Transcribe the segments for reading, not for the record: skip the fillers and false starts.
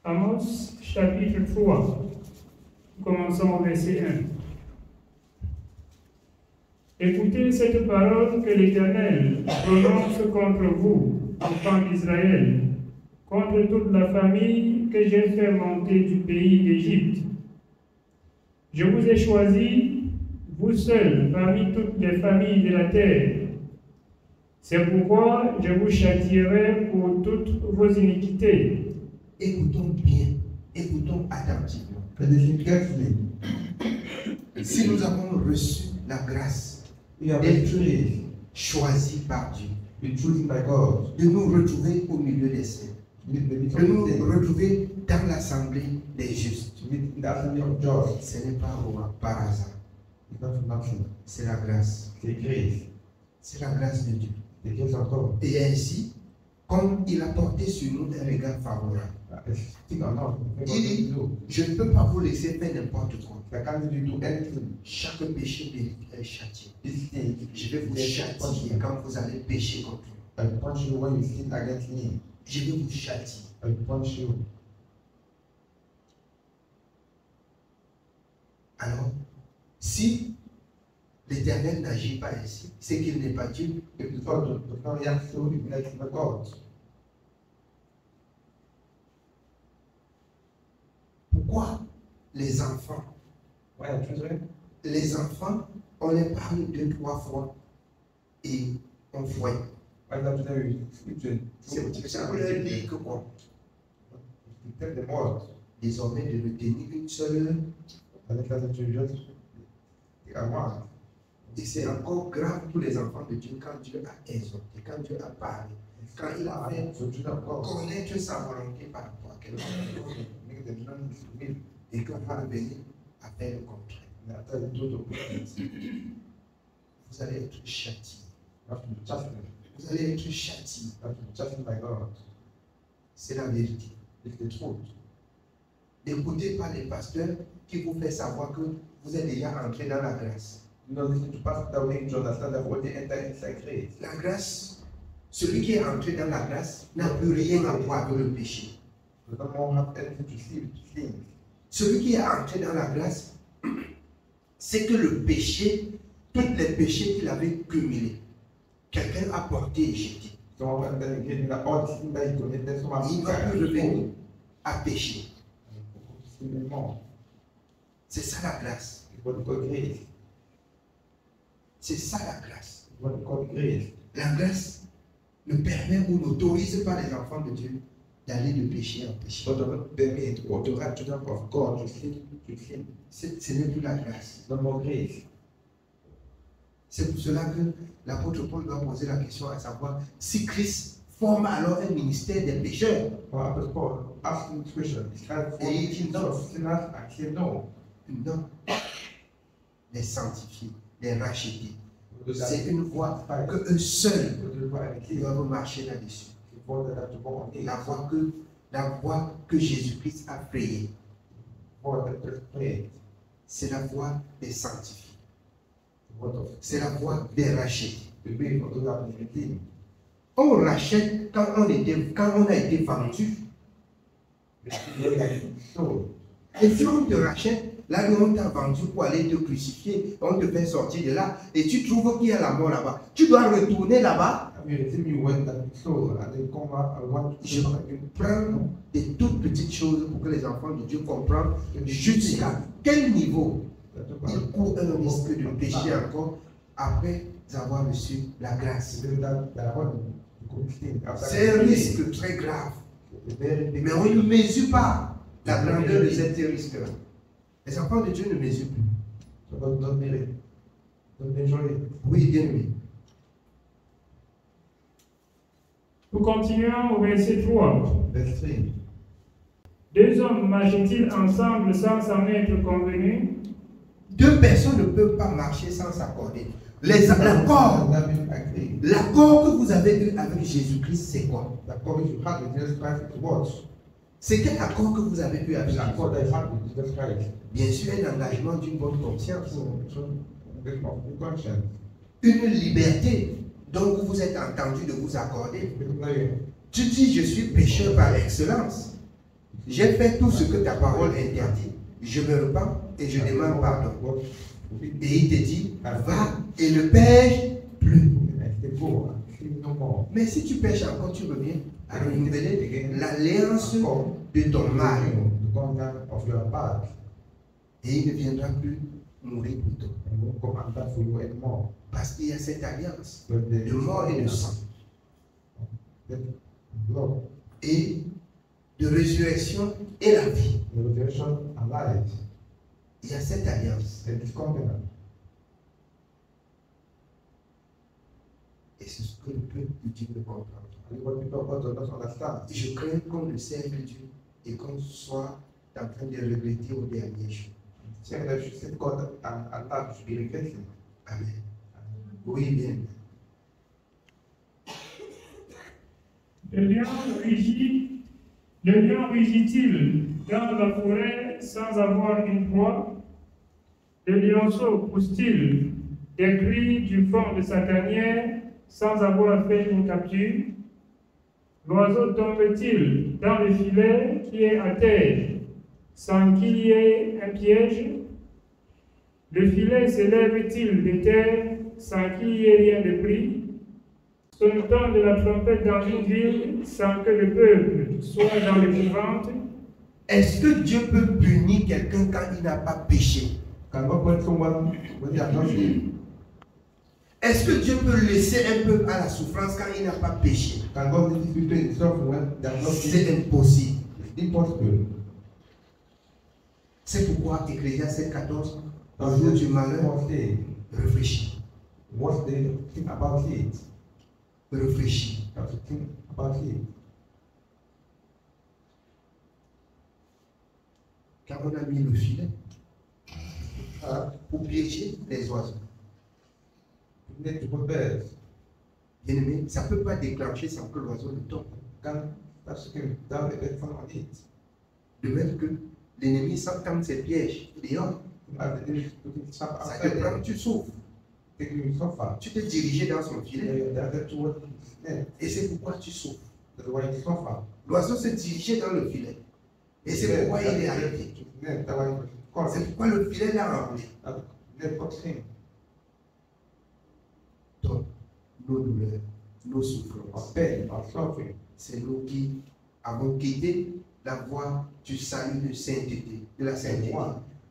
Amos chapitre 3, commençons au verset 1. Écoutez cette parole que l'Éternel prononce contre vous, enfants d'Israël, contre toute la famille que j'ai fait monter du pays d'Égypte. Je vous ai choisi, vous seuls, parmi toutes les familles de la terre. C'est pourquoi je vous châtierai pour toutes vos iniquités. Écoutons bien, écoutons attentivement. Si nous avons reçu la grâce d'être choisis par Dieu, de nous retrouver au milieu des saints, de nous retrouver dans l'assemblée des justes, ce n'est pas par hasard. C'est la grâce. C'est la grâce de Dieu. Et ainsi, comme il a porté sur nous un regard favorable, il dit, je ne peux pas vous laisser faire n'importe quoi. Chaque péché est châtié. Je vais vous châtier quand vous allez pécher contre moi. Je vais vous châtier. Alors, si l'Éternel n'agit pas ainsi, c'est qu'il n'est pas Dieu. Pourquoi les enfants? Les enfants, on les parle 2-3 fois et on voit. C'est ça qu'on leur dit que quoi? Désormais de retenir une seule. Et c'est encore grave pour les enfants de Dieu quand Dieu a exhorté, quand Dieu a parlé, quand il a fait connaître sa volonté par rapport à quelque chose. Et quand on va venir à faire le contraire. Vous allez être châtié. Vous allez être châtié. C'est la vérité. N'écoutez pas les pasteurs qui vous font savoir que vous êtes déjà entré dans la grâce. La grâce, celui qui est entré dans la grâce n'a plus rien à voir avec le péché. Celui qui est entré dans la grâce, c'est que le péché, tous les péchés qu'il avait cumulés, quelqu'un a porté et jeté. Il ne va plus revenir à pécher. C'est ça la grâce. C'est ça la grâce. La grâce ne permet ou n'autorise pas les enfants de Dieu d'aller de péché en péché. Ce n'est plus la grâce. C'est pour cela que l'apôtre Paul doit poser la question à savoir si Christ forme alors un ministère des pécheurs. Et il dit non. Non. Les sanctifiés, les rachetés. C'est une voie que eux seuls doivent marcher là-dessus. La voie que Jésus-Christ a frayée. C'est la voie des sanctifiés. C'est la voie des rachetés. On rachète quand on a été vendu. Et si on te rachète, là où on t'a vendu pour aller te crucifier, on te fait sortir de là, et tu trouves qu'il y a la mort là-bas. Tu dois retourner là-bas. Je prends des toutes petites choses pour que les enfants de Dieu comprennent jusqu'à quel niveau ils courent un risque de pécher encore après avoir reçu la grâce. C'est un risque très grave. Mais on ne mesure pas la grandeur de cet risque-là. Les enfants de Dieu ne mesurent plus. Oui, bien aimé. Nous continuons au verset 3. Deux hommes marchent-ils ensemble sans s'en être convenus? Deux personnes ne peuvent pas marcher sans s'accorder. L'accord que vous avez eu avec Jésus-Christ, c'est quoi? C'est quel accord que vous avez eu avec Jésus-Christ? Bien sûr, un engagement d'une bonne conscience. Une liberté dont vous vous êtes entendu de vous accorder. Tu dis, je suis pécheur par excellence. j'ai fait tout ce que ta parole interdit. Je me repens et je demande pardon. Et il te dit, va et ne pêche plus. Mais si tu pêches encore, tu reviens à renouveler l'alliance de ton mari. Et il ne viendra plus mourir pour toi. Parce qu'il y a cette alliance de mort et de sang. Et de résurrection et la vie. Il y a cette alliance. Et c'est ce que le peuple de Dieu ne comprend pas. Je crains qu'on ne serve Dieu et qu'on soit en train de regretter au dernier jour. Amen. Oui, bien. Le lion rugit-il dans la forêt sans avoir une proie? Le lionceau pousse-t-il des cris du fond de sa tanière sans avoir fait une capture? L'oiseau tombe-t-il dans le filet qui est à terre sans qu'il y ait un piège? Le filet s'élève-t-il de terre sans qu'il y ait rien de pris? Sonne-t-on de la trompette dans une ville sans que le peuple soit dans l'épouvante? Est-ce que Dieu peut punir quelqu'un quand il n'a pas péché? Est-ce que Dieu peut laisser un peuple à la souffrance quand il n'a pas péché? C'est impossible. C'est pourquoi Ecclésiaste 7,14, au jour du malheur, réfléchis. Réfléchis. Car on a mis le filet pour piéger les oiseaux. Bien-aimé, ça ne peut pas déclencher sans que l'oiseau ne tombe. De même que l'ennemi s'entame ses pièges dehors. Ça te prend, tu souffres. Tu t'es dirigé dans son filet. Et c'est pourquoi tu souffres. L'oiseau s'est dirigé dans le filet. Et c'est pourquoi il est arrêté. C'est pourquoi le filet l'a rempli. Donc, nos douleurs, nos souffrances, c'est nous qui avons quitté la voie du salut de sainteté, de la sainteté,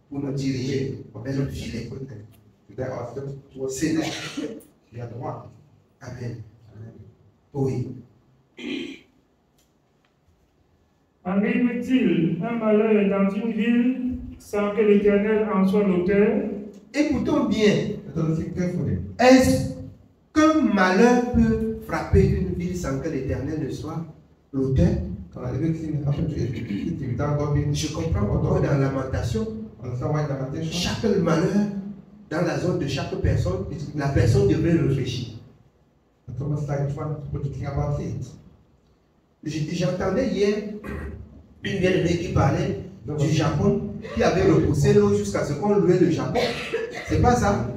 pour nous diriger vers le filet. C'est nous. Amen. Oui. Arrive-t-il un malheur dans une ville sans que l'Éternel en soit l'auteur? Écoutons bien. Est-ce qu'un malheur peut frapper une ville sans que l'Éternel ne soit l'auteur? Je comprends pourquoi dans la lamentation, chaque malheur dans la zone de chaque personne, la personne devrait réfléchir. J'entendais hier une vieille qui parlait du Japon, qui avait repoussé l'eau jusqu'à ce qu'on louait le Japon. C'est pas ça.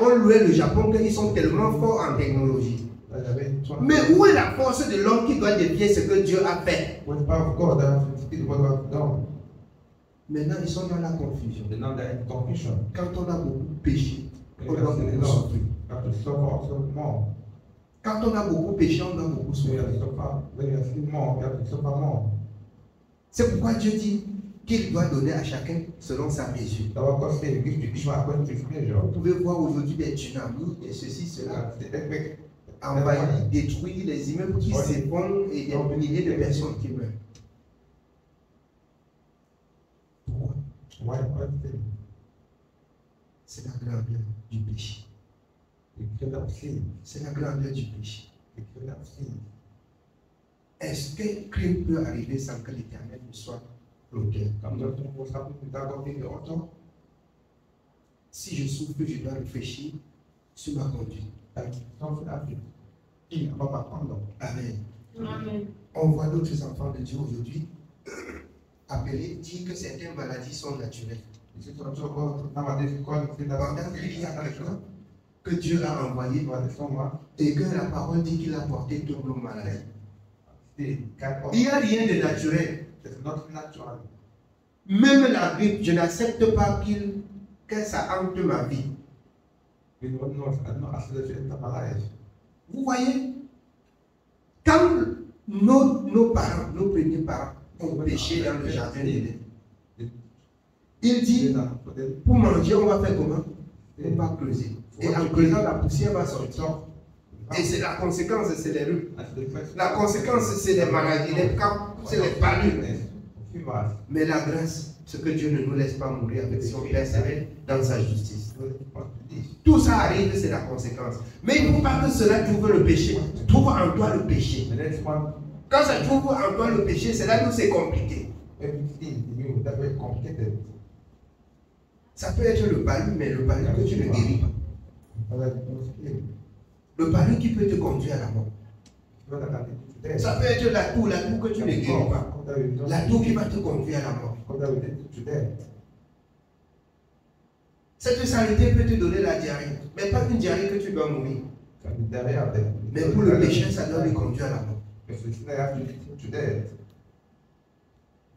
On louait le Japon qu'ils sont tellement forts en technologie. Mais où est la force de l'homme qui doit dévier ce que Dieu a fait? Maintenant, ils sont dans la confusion. Quand on a beaucoup péché, on doit beaucoup souffrir. Quand on a beaucoup péché, on doit beaucoup souffrir. C'est pourquoi Dieu dit qu'il doit donner à chacun selon sa mesure. Vous pouvez voir aujourd'hui des tsunamis et ceci, cela, envahir, détruire les immeubles qui s'effondrent et des milliers de personnes qui meurent. Pourquoi? C'est la grandeur du péché. C'est la grandeur du péché. Est-ce qu'un crime peut arriver sans que l'Éternel ne soit l'auteur? Si je souffre, je dois réfléchir sur ma conduite. Amen. Amen. On voit d'autres enfants de Dieu aujourd'hui appelés dire que certaines maladies sont naturelles. Pendant qu'il y a quelqu'un que Dieu a envoyé et que la parole dit qu'il a porté toutes nos maladies. Il n'y a rien de naturel. It's not natural. Même la grippe, je n'accepte pas que ça hante ma vie. We don't know. I don't accept it in my life. Vous voyez, quand nos parents, nos premiers parents ont péché dans le jardin d'Éden, il dit, pour manger, on va faire comment? On va creuser. Et en creusant, la poussière va sortir. Et c'est la conséquence, c'est les rhumes. La conséquence, c'est les maladies, les camps, c'est les palures. Mais la grâce, ce que Dieu ne nous laisse pas mourir avec son personnel dans sa justice. Tout ça arrive, c'est la conséquence. Mais il ne faut pas que cela trouve le péché. Trouve en toi le péché. Quand ça trouve en toi le péché, c'est là où c'est compliqué. Ça peut être le palu, mais le palu que tu ne guéris pas. Le palu qui peut te conduire à la mort. Ça peut être la toux que tu ne guéris pas. La toux qui va te conduire à la mort. Cette saleté peut te donner la diarrhée, mais pas une diarrhée que tu dois mourir. Mais pour le péché, ça doit le conduire à la mort.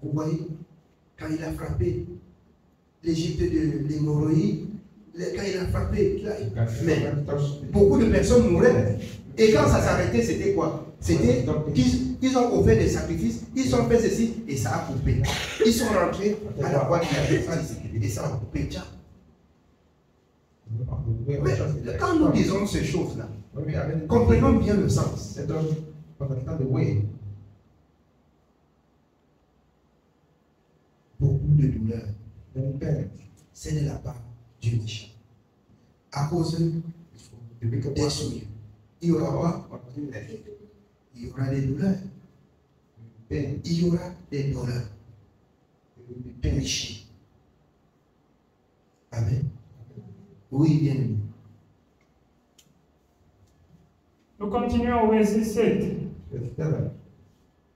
Vous voyez, quand il a frappé l'Égypte de l'hémorroïde, quand il a frappé, mais beaucoup de personnes mouraient. Et quand ça s'arrêtait, c'était quoi? C'était qu'ils ont offert des sacrifices, ils ont fait ceci et ça a coupé. Ils sont rentrés à la voie de la justice et ça a coupé. Mais quand nous disons ces choses-là, comprenons bien le sens. Beaucoup de douleur, c'est de la part du méchant. À cause des souillures. Il y aura quoi? Il y aura des douleurs. Il y aura des douleurs. Des péchés. Amen. Oui, bien aimé. Nous continuons au verset 7.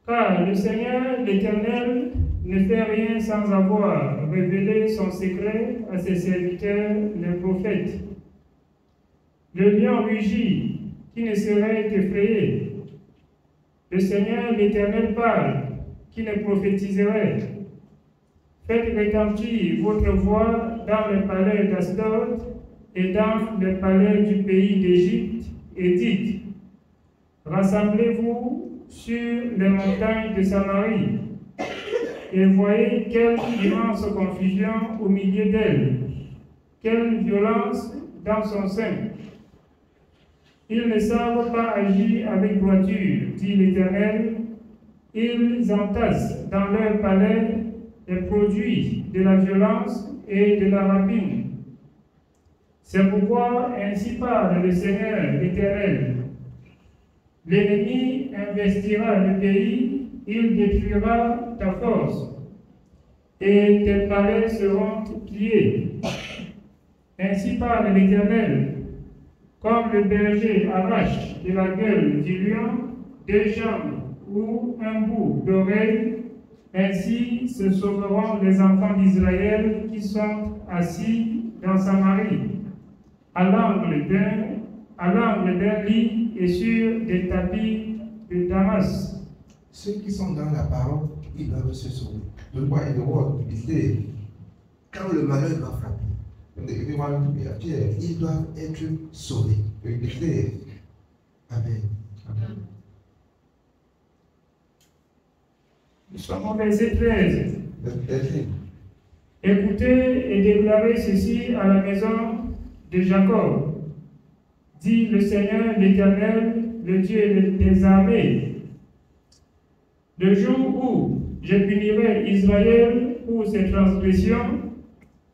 Car le Seigneur, l'Éternel, ne fait rien sans avoir révélé son secret à ses serviteurs, les prophètes. Le lion rugit, qui ne serait effrayé. Le Seigneur, l'Éternel, parle, qui ne prophétiserait. Faites retentir votre voix dans le palais d'Asdod et dans le palais du pays d'Égypte, et dites, rassemblez-vous sur les montagnes de Samarie, et voyez quelle immense confusion au milieu d'elle, quelle violence dans son sein. Ils ne savent pas agir avec droiture, dit l'Éternel. Ils entassent dans leur palais les produits de la violence et de la rapine. C'est pourquoi ainsi parle le Seigneur l'Éternel. L'ennemi investira le pays, il détruira ta force, et tes palais seront pillés. Ainsi parle l'Éternel. Comme le berger arrache de la gueule du lion deux jambes ou un bout d'oreille, ainsi se sauveront les enfants d'Israël qui sont assis dans Samarie, à l'angle d'un lit et sur des tapis de Damas. Ceux qui sont dans la parole, ils doivent se sauver. Quand le malheur va frapper, ils doivent être sauvés. Amen. Nous sommes au verset 13. Écoutez et déclarez ceci à la maison de Jacob. Dit le Seigneur l'Éternel, le Dieu des armées. Le jour où je punirai Israël pour ses transgressions,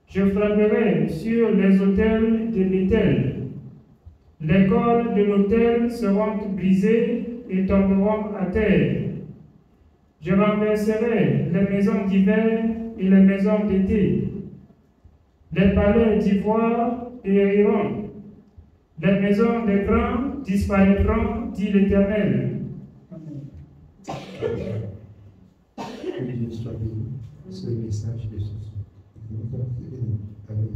je frapperai sur les autels de Béthel. Les cordes de l'autel seront brisées et tomberont à terre. Je renverserai les maisons d'hiver et les maisons d'été. Les palais d'ivoire périront. Les maisons d'écran disparaîtront, dit l'Éternel. Ce message de ce soir. Amen.